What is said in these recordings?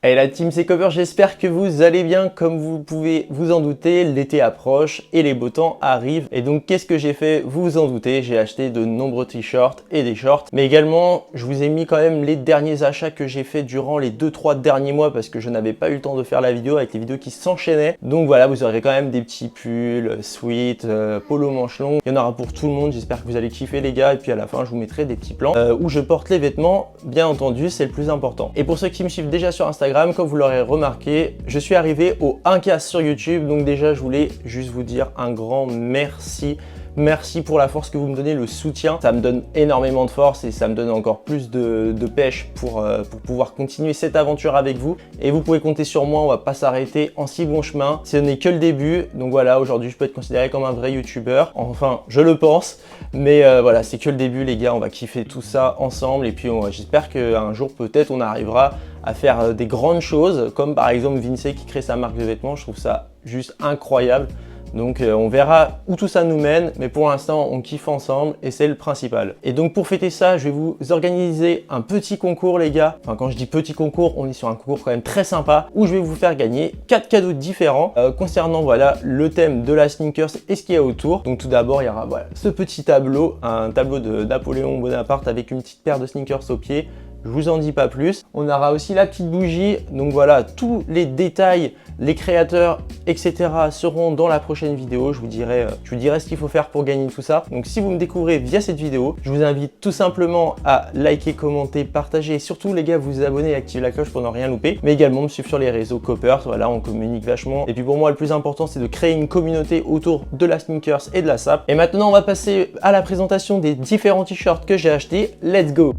Hey la team, c'est Copper, j'espère que vous allez bien. Comme vous pouvez vous en douter, l'été approche et les beaux temps arrivent. Et donc qu'est-ce que j'ai fait? Vous vous en doutez, j'ai acheté de nombreux t-shirts et des shorts. Mais également, je vous ai mis quand même les derniers achats que j'ai fait durant les 2-3 derniers mois parce que je n'avais pas eu le temps de faire la vidéo avec les vidéos qui s'enchaînaient. Donc voilà, vous aurez quand même des petits pulls, sweats, polo manches longues. Il y en aura pour tout le monde, j'espère que vous allez kiffer les gars. Et puis à la fin, je vous mettrai des petits plans où je porte les vêtements. Bien entendu, c'est le plus important. Et pour ceux qui me suivent déjà sur Instagram, comme vous l'aurez remarqué, je suis arrivé au 1K sur YouTube. Donc déjà, je voulais juste vous dire un grand merci. Merci pour la force que vous me donnez, le soutien. Ça me donne énormément de force et ça me donne encore plus de pêche pour pouvoir continuer cette aventure avec vous. Et vous pouvez compter sur moi, on va pas s'arrêter en si bon chemin. Ce n'est que le début. Donc voilà, aujourd'hui, je peux être considéré comme un vrai YouTuber. Enfin, je le pense. Mais voilà, c'est que le début, les gars. On va kiffer tout ça ensemble. Et puis, j'espère qu'un jour, peut-être, on arrivera à faire des grandes choses. Comme par exemple, Vince qui crée sa marque de vêtements. Je trouve ça juste incroyable. Donc on verra où tout ça nous mène, mais pour l'instant on kiffe ensemble et c'est le principal. Et donc pour fêter ça, je vais vous organiser un petit concours les gars. Enfin quand je dis petit concours, on est sur un concours quand même très sympa où je vais vous faire gagner 4 cadeaux différents concernant voilà le thème de la sneakers et ce qu'il y a autour. Donc tout d'abord il y aura voilà, ce petit tableau, un tableau de Napoléon Bonaparte avec une petite paire de sneakers au pied. Je vous en dis pas plus. On aura aussi la petite bougie. Donc voilà, tous les détails, les créateurs, etc. seront dans la prochaine vidéo. Je vous dirai ce qu'il faut faire pour gagner tout ça. Donc si vous me découvrez via cette vidéo, je vous invite tout simplement à liker, commenter, partager et surtout les gars, vous abonner et activer la cloche pour ne rien louper. Mais également me suivre sur les réseaux Coppers. Voilà, on communique vachement. Et puis pour moi, le plus important, c'est de créer une communauté autour de la sneakers et de la SAP. Et maintenant, on va passer à la présentation des différents t-shirts que j'ai achetés. Let's go!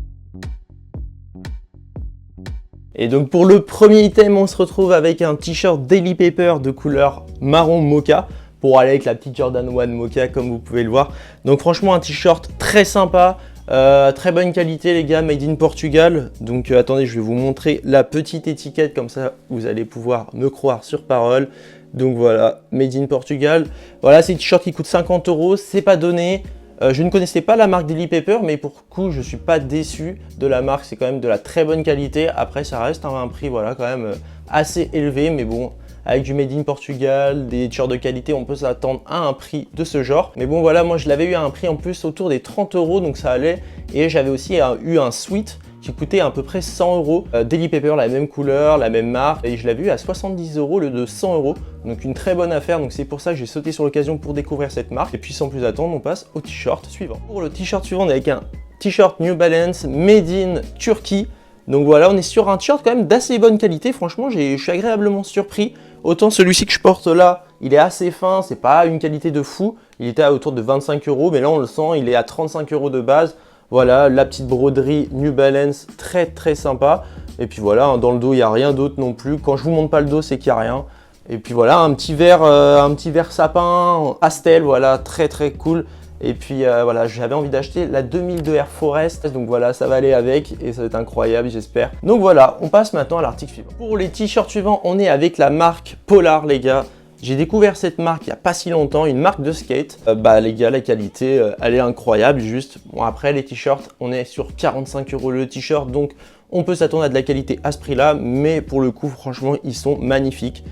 Et donc pour le premier item, on se retrouve avec un t-shirt Daily Paper de couleur marron mocha pour aller avec la petite Jordan 1 mocha comme vous pouvez le voir. Donc franchement un t-shirt très sympa, très bonne qualité les gars, made in Portugal. Donc attendez, je vais vous montrer la petite étiquette comme ça vous allez pouvoir me croire sur parole. Donc voilà, made in Portugal. Voilà, c'est un t-shirt qui coûte 50 €, c'est pas donné. Je ne connaissais pas la marque Daily Paper, mais pour le coup, je ne suis pas déçu de la marque. C'est quand même de la très bonne qualité. Après, ça reste à un prix voilà, quand même assez élevé. Mais bon, avec du Made in Portugal, des t-shirts de qualité, on peut s'attendre à un prix de ce genre. Mais bon, voilà, moi, je l'avais eu à un prix en plus autour des 30 €, donc ça allait. Et j'avais aussi eu un sweat qui coûtait à peu près 100 €. Daily Paper, la même couleur, la même marque. Et je l'avais eu à 70 € au lieu de 100 €. Donc une très bonne affaire. Donc c'est pour ça que j'ai sauté sur l'occasion pour découvrir cette marque. Et puis sans plus attendre, on passe au t-shirt suivant. Pour le t-shirt suivant, on est avec un t-shirt New Balance Made in Turkey. Donc voilà, on est sur un t-shirt quand même d'assez bonne qualité. Franchement, je suis agréablement surpris. Autant celui-ci que je porte là, il est assez fin. C'est pas une qualité de fou. Il était à autour de 25 €. Mais là, on le sent, il est à 35 € de base. Voilà, la petite broderie New Balance, très très sympa. Et puis voilà, hein, dans le dos, il n'y a rien d'autre non plus. Quand je vous montre pas le dos, c'est qu'il n'y a rien. Et puis voilà, un petit verre sapin, pastel, voilà, très très cool. Et puis voilà, j'avais envie d'acheter la 2002 Air Forest. Donc voilà, ça va aller avec et ça va être incroyable, j'espère. Donc voilà, on passe maintenant à l'article suivant. Pour les t-shirts suivants, on est avec la marque Polar, les gars. J'ai découvert cette marque il n'y a pas si longtemps, une marque de skate. Les gars, la qualité, elle est incroyable, juste. Bon, après, les t-shirts, on est sur 45 € le t-shirt, donc on peut s'attendre à de la qualité à ce prix-là, mais pour le coup, franchement, ils sont magnifiques.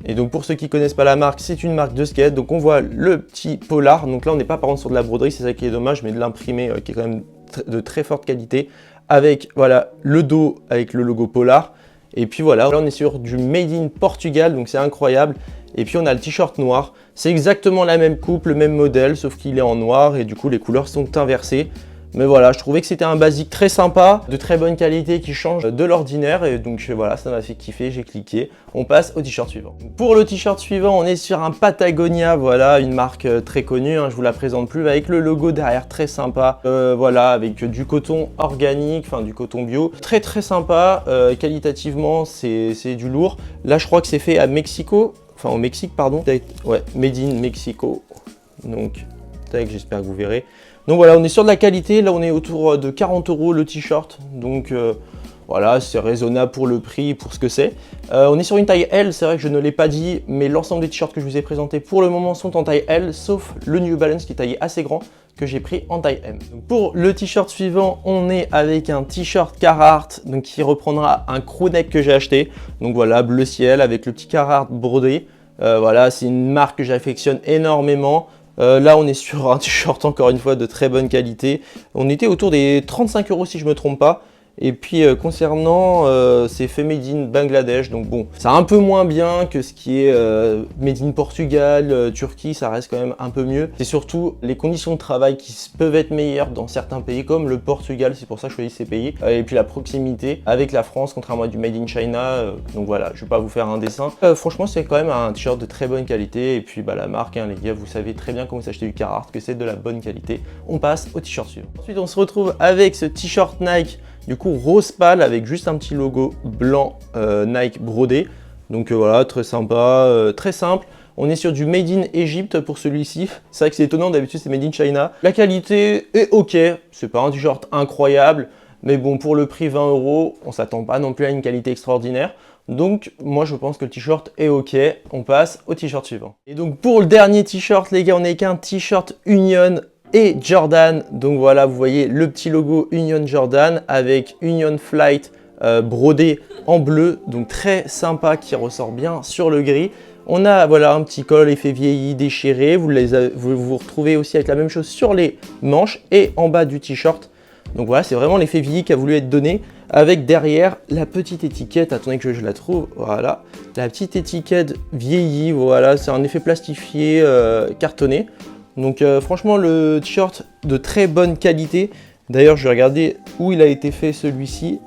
Et donc, pour ceux qui ne connaissent pas la marque, c'est une marque de skate. Donc, on voit le petit Polar. Donc là, on n'est pas par contre sur de la broderie, c'est ça qui est dommage, mais de l'imprimé qui est quand même de très forte qualité. Avec, voilà, le dos avec le logo Polar. Et puis voilà, là, on est sur du Made in Portugal, donc c'est incroyable. Et puis on a le t-shirt noir, c'est exactement la même coupe, le même modèle, sauf qu'il est en noir et du coup les couleurs sont inversées. Mais voilà, je trouvais que c'était un basique très sympa, de très bonne qualité qui change de l'ordinaire. Et donc voilà, ça m'a fait kiffer, j'ai cliqué. On passe au t-shirt suivant. Pour le t-shirt suivant, on est sur un Patagonia, voilà, une marque très connue, hein, je vous la présente plus, avec le logo derrière très sympa. Voilà, avec du coton organique, enfin du coton bio. Très très sympa, qualitativement c'est du lourd. Là je crois que c'est fait à Mexico. Enfin au Mexique pardon, ouais, Made in Mexico, donc j'espère que vous verrez. Donc voilà, on est sur de la qualité, là on est autour de 40 € le t-shirt, donc voilà, c'est raisonnable pour le prix, pour ce que c'est. On est sur une taille L, c'est vrai que je ne l'ai pas dit, mais l'ensemble des t-shirts que je vous ai présentés pour le moment sont en taille L, sauf le New Balance qui est taillé assez grand. que j'ai pris en taille M. Donc pour le t-shirt suivant, on est avec un t-shirt Carhartt, donc qui reprendra un crewneck que j'ai acheté. Donc voilà, bleu ciel avec le petit Carhartt brodé. Voilà, c'est une marque que j'affectionne énormément. Là, on est sur un t-shirt encore une fois de très bonne qualité. On était autour des 35 € si je me trompe pas. Et puis concernant, c'est fait made in Bangladesh, donc bon, c'est un peu moins bien que ce qui est made in Portugal, Turquie, ça reste quand même un peu mieux. C'est surtout les conditions de travail qui peuvent être meilleures dans certains pays comme le Portugal, c'est pour ça que je choisis ces pays. Et puis la proximité avec la France, contrairement à du made in China, donc voilà, je vais pas vous faire un dessin. Franchement, c'est quand même un t-shirt de très bonne qualité. Et puis bah, la marque, hein, les gars, vous savez très bien quand vous achetez du Carhartt que c'est de la bonne qualité. On passe au t-shirt suivant. Ensuite, on se retrouve avec ce t-shirt Nike. Du coup, rose pâle avec juste un petit logo blanc Nike brodé. Donc voilà, très sympa, très simple. On est sur du Made in Egypt pour celui-ci. C'est vrai que c'est étonnant, d'habitude c'est Made in China. La qualité est ok, c'est pas un t-shirt incroyable. Mais bon, pour le prix 20 €, on s'attend pas non plus à une qualité extraordinaire. Donc moi je pense que le t-shirt est ok. On passe au t-shirt suivant. Et donc pour le dernier t-shirt, les gars, on est qu'un t-shirt Union et Jordan. Donc voilà, vous voyez le petit logo Union Jordan avec Union Flight brodé en bleu, donc très sympa, qui ressort bien sur le gris. On a voilà un petit col effet vieilli déchiré, vous retrouvez aussi avec la même chose sur les manches et en bas du t-shirt. Donc voilà, c'est vraiment l'effet vieilli qui a voulu être donné, avec derrière la petite étiquette, attendez que je la trouve, voilà, la petite étiquette vieillie, voilà, c'est un effet plastifié cartonné. Donc franchement, le t-shirt de très bonne qualité. D'ailleurs, je vais regarder où il a été fait celui-ci.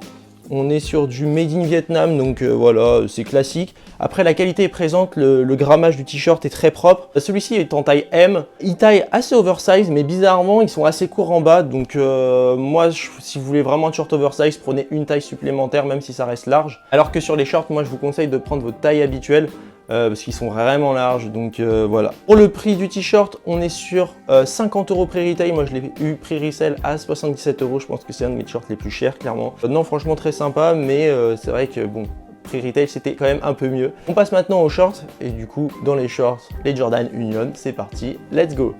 On est sur du Made in Vietnam, donc voilà, c'est classique. Après, la qualité est présente, le grammage du t-shirt est très propre. Celui-ci est en taille M. Il taille assez oversize, mais bizarrement, ils sont assez courts en bas. Donc moi, si vous voulez vraiment un short oversize, prenez une taille supplémentaire, même si ça reste large. Alors que sur les shorts, moi, je vous conseille de prendre votre taille habituelle. Parce qu'ils sont vraiment larges, donc voilà. Pour le prix du t-shirt, on est sur 50 € prix retail. Moi je l'ai eu prix resell à 77 €. Je pense que c'est un de mes t-shirts les plus chers, clairement. Non, franchement très sympa, mais c'est vrai que bon, prix retail c'était quand même un peu mieux. On passe maintenant aux shorts, et du coup dans les shorts, les Jordan Union, c'est parti, let's go.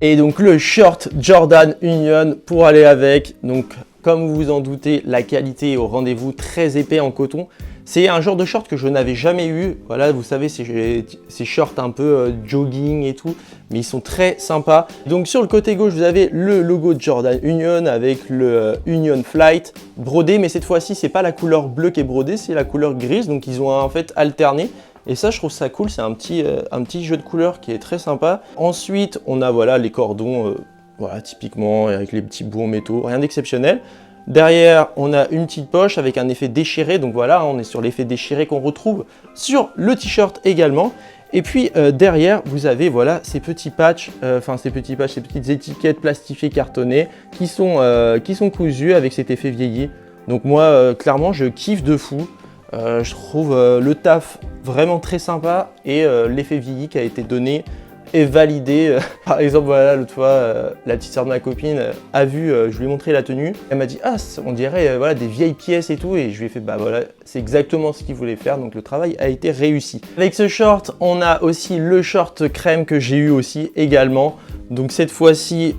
Et donc le short Jordan Union pour aller avec, donc comme vous vous en doutez, la qualité est au rendez-vous, très épais en coton. C'est un genre de short que je n'avais jamais eu. Voilà, vous savez, ces shorts un peu jogging et tout, mais ils sont très sympas. Donc sur le côté gauche, vous avez le logo de Jordan Union avec le Union Flight brodé, mais cette fois-ci, c'est pas la couleur bleue qui est brodée, c'est la couleur grise. Donc ils ont en fait alterné. Et ça, je trouve ça cool, c'est un petit jeu de couleurs qui est très sympa. Ensuite, on a voilà, les cordons, voilà, typiquement, avec les petits bouts en métaux, rien d'exceptionnel. Derrière, on a une petite poche avec un effet déchiré, donc voilà, on est sur l'effet déchiré qu'on retrouve sur le t-shirt également. Et puis derrière, vous avez voilà ces petits patchs, ces petites étiquettes plastifiées cartonnées qui sont cousues avec cet effet vieilli. Donc moi, clairement, je kiffe de fou. Je trouve le taf vraiment très sympa et l'effet vieilli qui a été donné est validé. Par exemple, voilà, l'autre fois, la petite sœur de ma copine a vu, je lui ai montré la tenue. Elle m'a dit « Ah, on dirait voilà, des vieilles pièces et tout ». Et je lui ai fait « Bah voilà, c'est exactement ce qu'il voulait faire ». Donc le travail a été réussi. Avec ce short, on a aussi le short crème que j'ai eu aussi également. Donc cette fois-ci,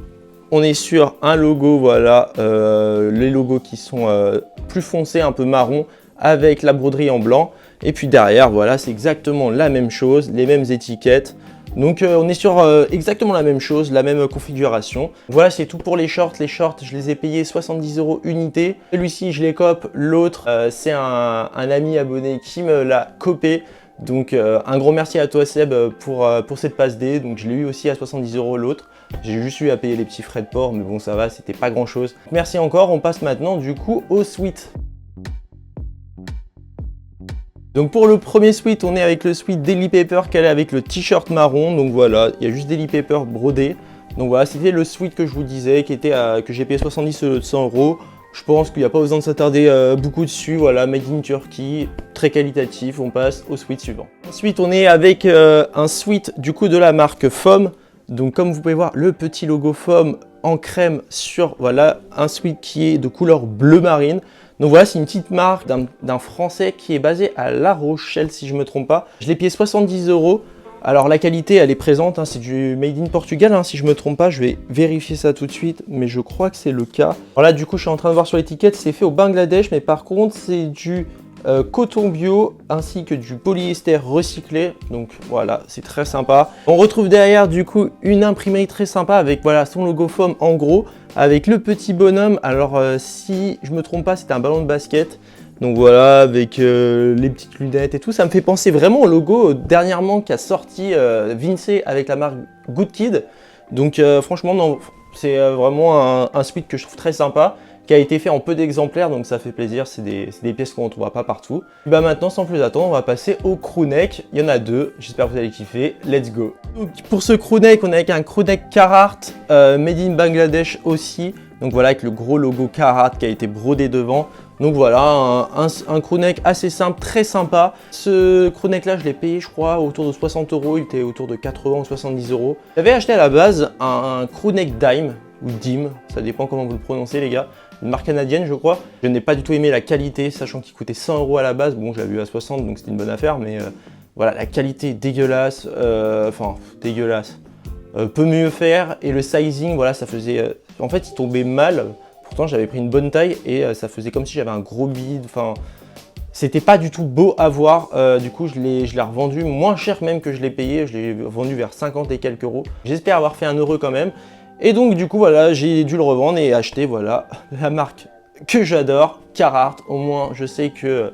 on est sur un logo, voilà, les logos qui sont plus foncés, un peu marron, avec la broderie en blanc. Et puis derrière, voilà, c'est exactement la même chose, les mêmes étiquettes. Donc on est sur exactement la même chose, la même configuration. Voilà, c'est tout pour les shorts. Les shorts, je les ai payés 70 € unité. Celui-ci, je les cope. L'autre, c'est un ami abonné qui me l'a copé. Donc un gros merci à toi Seb pour cette passe D. Donc je l'ai eu aussi à 70 € l'autre. J'ai juste eu à payer les petits frais de port, mais bon ça va, c'était pas grand chose. Merci encore, on passe maintenant du coup au sweat. Donc pour le premier sweat, on est avec le sweat Daily Paper qu'elle est avec le t-shirt marron. Donc voilà, il y a juste Daily Paper brodé. Donc voilà, c'était le sweat que je vous disais, que j'ai payé 70 € 100 €. Je pense qu'il n'y a pas besoin de s'attarder beaucoup dessus. Voilà, made in Turkey, très qualitatif. On passe au sweat suivant. Ensuite, on est avec un sweat du coup de la marque FOM. Donc comme vous pouvez voir, le petit logo FOM en crème sur voilà un sweat qui est de couleur bleu marine. Donc voilà, c'est une petite marque d'un Français qui est basé à La Rochelle, si je ne me trompe pas. Je l'ai payé 70 €. Alors la qualité elle est présente, hein, c'est du made in Portugal hein, si je me trompe pas, je vais vérifier ça tout de suite, mais je crois que c'est le cas. Alors là du coup je suis en train de voir sur l'étiquette, c'est fait au Bangladesh, mais par contre c'est du coton bio ainsi que du polyester recyclé, donc voilà, c'est très sympa. On retrouve derrière du coup une imprimerie très sympa avec voilà son logo foam en gros, avec le petit bonhomme. Alors si je me trompe pas, c'était un ballon de basket. Donc voilà, avec les petites lunettes et tout, ça me fait penser vraiment au logo dernièrement qu'a sorti Vince avec la marque Good Kid. Donc franchement, non, c'est vraiment un sweat que je trouve très sympa, qui a été fait en peu d'exemplaires, donc ça fait plaisir, c'est des pièces qu'on ne trouvera pas partout. Et bah maintenant, sans plus attendre, on va passer au crewneck. Il y en a deux, j'espère que vous allez kiffer, let's go. Donc pour ce crewneck, on est avec un crewneck Carhartt, made in Bangladesh aussi. Donc voilà, avec le gros logo Carhartt qui a été brodé devant. Donc voilà, un crewneck assez simple, très sympa. Ce crewneck là, je l'ai payé, je crois, autour de 60 €. Il était autour de 80 ou 70 €. J'avais acheté à la base un crewneck Dime, ou Dim, ça dépend comment vous le prononcez les gars. Une marque canadienne, je crois. Je n'ai pas du tout aimé la qualité, sachant qu'il coûtait 100 € à la base. Bon, je l'avais eu à 60, donc c'était une bonne affaire, mais voilà, la qualité dégueulasse. Enfin, dégueulasse. Peut mieux faire. Et le sizing, voilà, ça faisait... en fait, il tombait mal. Pourtant, j'avais pris une bonne taille et ça faisait comme si j'avais un gros bide. Enfin, c'était pas du tout beau à voir. Du coup, je l'ai revendu moins cher même que je l'ai payé. Je l'ai vendu vers 50 et quelques euros. J'espère avoir fait un euro quand même. Et donc, du coup, voilà, j'ai dû le revendre et acheter, voilà, la marque que j'adore, Carhartt. Au moins, je sais que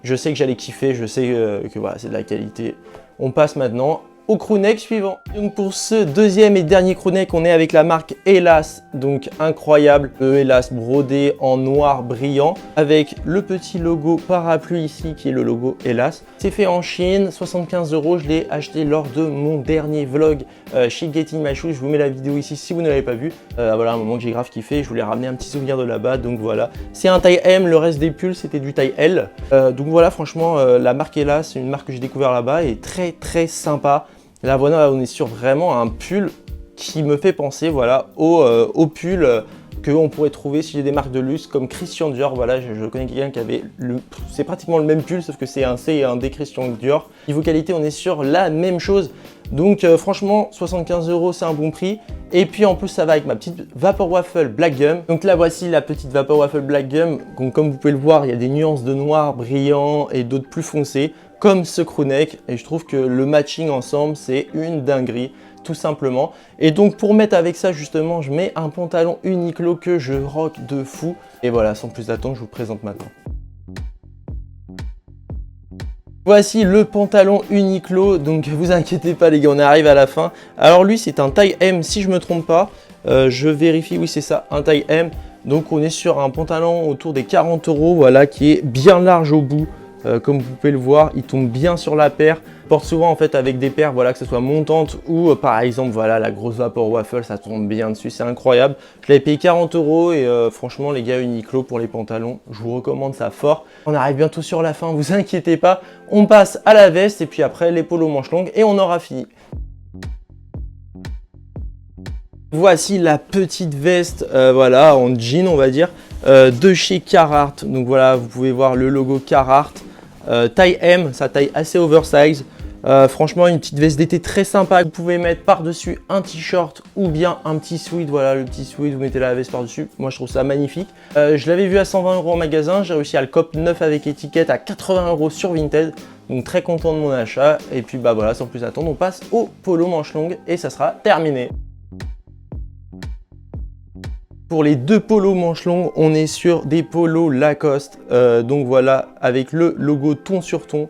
j'allais kiffer. Je sais que voilà, c'est de la qualité. On passe maintenant au crewneck suivant. Donc pour ce deuxième et dernier crewneck, on est avec la marque Hellas, donc incroyable, le Hellas brodé en noir brillant avec le petit logo parapluie ici qui est le logo Hellas. C'est fait en Chine, 75 €, je l'ai acheté lors de mon dernier vlog chez Getting My Shoes. Je vous mets la vidéo ici si vous ne l'avez pas vu. Voilà un moment que j'ai grave kiffé, je voulais ramener un petit souvenir de là-bas, donc voilà. C'est un taille M, le reste des pulls c'était du taille L. Donc voilà, franchement la marque Hellas, c'est une marque que j'ai découvert là-bas et très sympa. Là voilà, on est sur vraiment un pull qui me fait penser voilà, au pull qu'on pourrait trouver si j'ai des marques de luxe comme Christian Dior. Voilà, je connais quelqu'un qui avait c'est pratiquement le même pull sauf que c'est un C et un D Christian Dior. Niveau qualité, on est sur la même chose. Donc franchement, 75 € c'est un bon prix. Et puis en plus ça va avec ma petite Vapor Waffle Black Gum. Donc là voici la petite Vapor Waffle Black Gum. Donc comme vous pouvez le voir, il y a des nuances de noir brillant et d'autres plus foncés, comme ce crewneck, et je trouve que le matching ensemble c'est une dinguerie tout simplement. Et donc pour mettre avec ça justement, je mets un pantalon Uniqlo que je rock de fou. Et voilà, sans plus attendre, je vous le présente maintenant. Voici le pantalon Uniqlo, donc vous inquiétez pas les gars, on arrive à la fin. Alors lui c'est un taille M si je me trompe pas, je vérifie, oui c'est ça, un taille M. Donc on est sur un pantalon autour des 40 €, voilà, qui est bien large au bout. Comme vous pouvez le voir, il tombe bien sur la paire. Porte souvent en fait avec des paires, voilà, que ce soit montante ou par exemple voilà la grosse Vapor Waffle, ça tombe bien dessus, c'est incroyable. Je l'avais payé 40 € et franchement les gars, Uniqlo pour les pantalons, je vous recommande ça fort. On arrive bientôt sur la fin, vous inquiétez pas. On passe à la veste et puis après les polos manches longues et on aura fini. Voici la petite veste, voilà, en jean on va dire, de chez Carhartt. Donc voilà, vous pouvez voir le logo Carhartt. Taille M, ça taille assez oversize. Franchement, une petite veste d'été très sympa. Vous pouvez mettre par-dessus un t-shirt ou bien un petit sweat. Voilà, le petit sweat, vous mettez la veste par-dessus. Moi, je trouve ça magnifique. Je l'avais vu à 120 € en magasin. J'ai réussi à le cop neuf avec étiquette à 80 € sur Vinted. Donc très content de mon achat. Et puis bah voilà, sans plus attendre, on passe au polo manche longue et ça sera terminé. Pour les deux polos manches longues, on est sur des polos Lacoste. Donc voilà, avec le logo ton sur ton.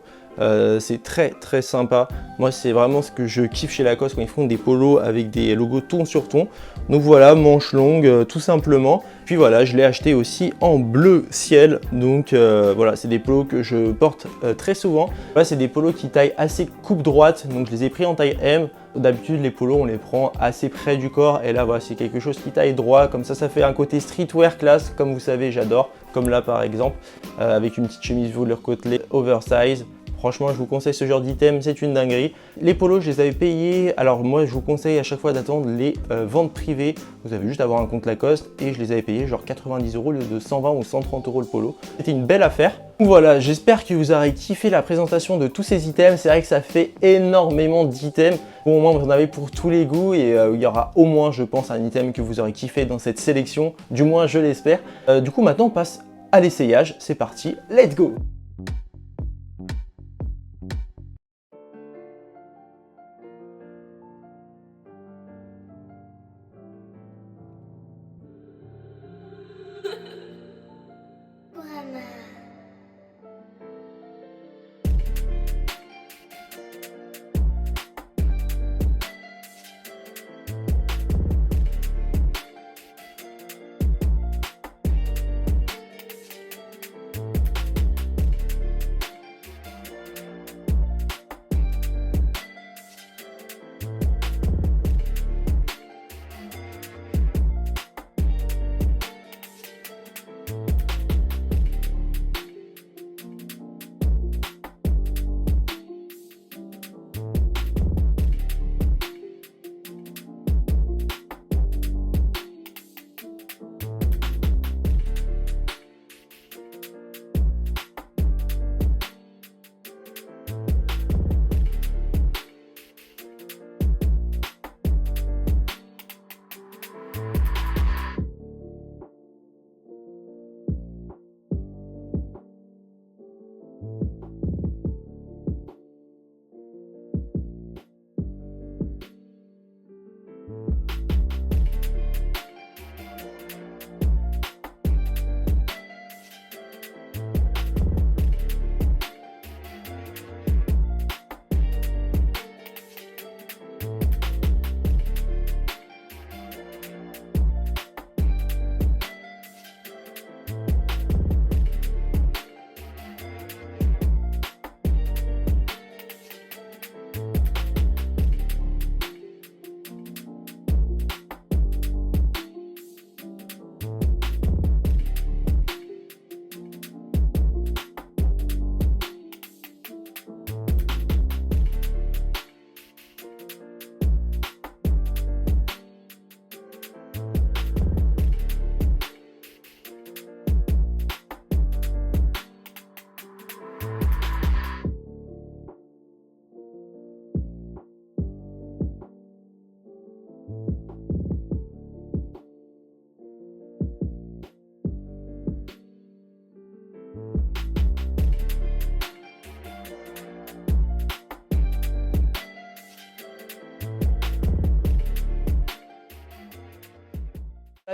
C'est très sympa. Moi, c'est vraiment ce que je kiffe chez Lacoste quand ils font des polos avec des logos ton sur ton. Donc voilà, manches longues, tout simplement. Puis voilà, je l'ai acheté aussi en bleu ciel. Donc voilà, c'est des polos que je porte très souvent. Voilà, c'est des polos qui taillent assez coupe droite. Donc je les ai pris en taille M. D'habitude, les polos, on les prend assez près du corps. Et là, voilà, c'est quelque chose qui taille droit. Comme ça fait un côté streetwear classe. Comme vous savez, j'adore. Comme là, par exemple, avec une petite chemise velours côtelée oversize. Franchement, je vous conseille ce genre d'item, c'est une dinguerie. Les polos, je les avais payés. Alors moi, je vous conseille à chaque fois d'attendre les ventes privées. Vous avez juste à avoir un compte Lacoste et je les avais payés genre 90 € au lieu de 120 ou 130 € le polo. C'était une belle affaire. Voilà, j'espère que vous aurez kiffé la présentation de tous ces items. C'est vrai que ça fait énormément d'items. Bon, au moins, vous en avez pour tous les goûts et il y aura au moins, je pense, un item que vous aurez kiffé dans cette sélection. Du moins, je l'espère. Du coup, maintenant, on passe à l'essayage. C'est parti, let's go!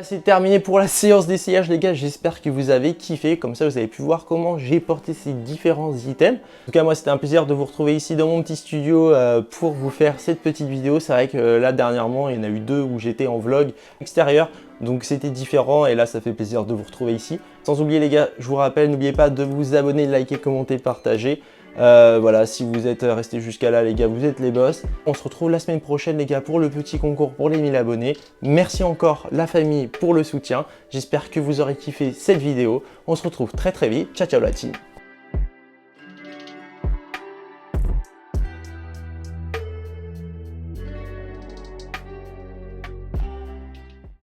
C'est terminé pour la séance d'essayage les gars, j'espère que vous avez kiffé, comme ça vous avez pu voir comment j'ai porté ces différents items. En tout cas moi c'était un plaisir de vous retrouver ici dans mon petit studio pour vous faire cette petite vidéo. C'est vrai que là dernièrement il y en a eu 2 où j'étais en vlog extérieur, donc c'était différent et là ça fait plaisir de vous retrouver ici. Sans oublier les gars, je vous rappelle, n'oubliez pas de vous abonner, liker, commenter, partager. Voilà, si vous êtes restés jusqu'à là les gars, vous êtes les boss. On se retrouve la semaine prochaine les gars pour le petit concours pour les 1000 abonnés. Merci encore la famille pour le soutien. J'espère que vous aurez kiffé cette vidéo. On se retrouve très vite. Ciao ciao la team.